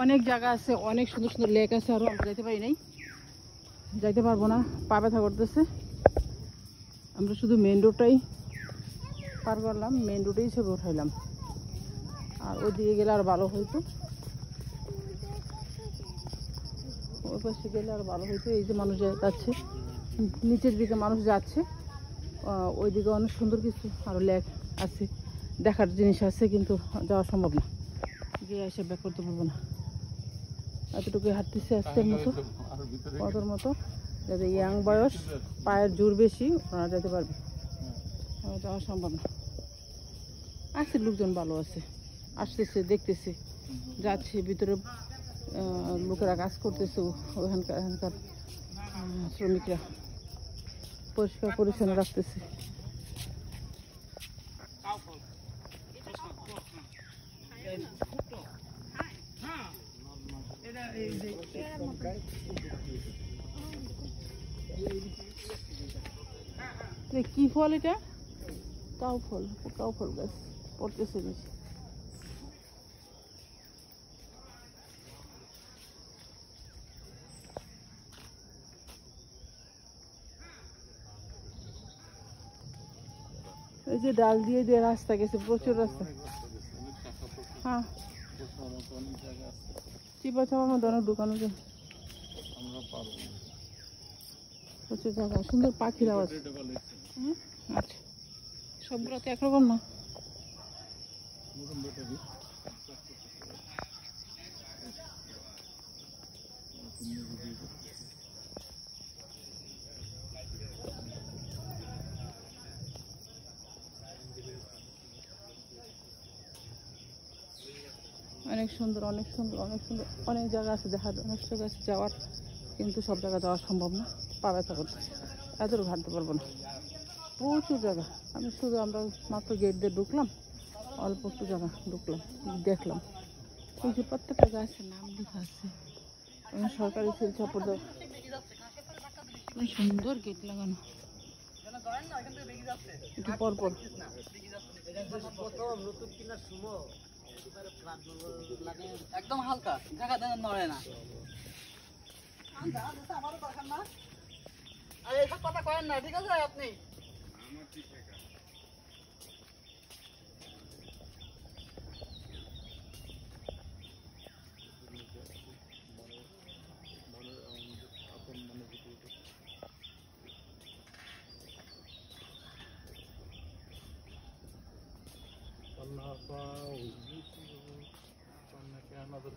অনেক জায়গা আছে, অনেক সুন্দর সুন্দর লেক আছে, আরও আমরা যাইতে পারি নাই, যাইতে পারবো না, পা ব্যথা করতেছে। আমরা শুধু মেন রোডটাই পার করলাম, মেন রোডেই ছবি উঠাইলাম। আর ওইদিকে গেলে আর ভালো হইতো, ওই পাশে গেলে আর ভালো হইতো। এই যে মানুষ যাচ্ছে, নিচের দিকে মানুষ যাচ্ছে, ওইদিকে অনেক সুন্দর কিছু আরও লেক আছে, দেখার জিনিস আছে, কিন্তু যাওয়া সম্ভব না, গিয়ে এসে ব্যাক করতে পারবো না। এতটুকু হাঁটতেছে আজকের মতো, কতর মতো, যাদের ইয়াং বয়স, পায়ের জোর বেশি, ওরা যেতে পারবে, যাওয়া সম্ভব না। আছে লোকজন ভালো আছে, আসতেছে, দেখতেছে, যাচ্ছে, ভিতরে লোকেরা কাজ করতেছে, এখানকার শ্রমিকরা পরিষ্কার পরিচ্ছন্ন রাখতেছে। কি ফল এটা? কাউ ফল, কাউ ফল গাছ পড়তেছে বেশি। এই যে ডাল দিয়ে দিয়ে রাস্তা গেছে, প্রচুর রাস্তা। হ্যাঁ, চিপা চাপার মধ্যে অনেক দোকান আছে, প্রচুর জায়গা, সুন্দর পাখির আওয়াজ। আচ্ছা, সবগুলো তো একরকম না। অনেক সুন্দর, অনেক সুন্দর, অনেক সুন্দর, অনেক জায়গা আছে দেখার, অনেক জায়গা আছে যাওয়ার, কিন্তু সব জায়গা যাওয়া সম্ভব না, পা ব্যথা করতে, এতটুকু হাঁটতে পারবো না, প্রচুর জায়গা। আমরা মাত্র গেট দিয়ে ঢুকলাম, অল্প একটু জায়গা ঢুকলাম, দেখলাম। ওই যে প্রত্যেকটা গাছের নাম লেখা আছে, সরকারি শিলচাপুর, সুন্দর গেট লাগানো, একটু পরপর। একদম হালকা জায়গা দেন, নড়ে না। আর এইসব কথা করেন না, ঠিক আছে? আপনি another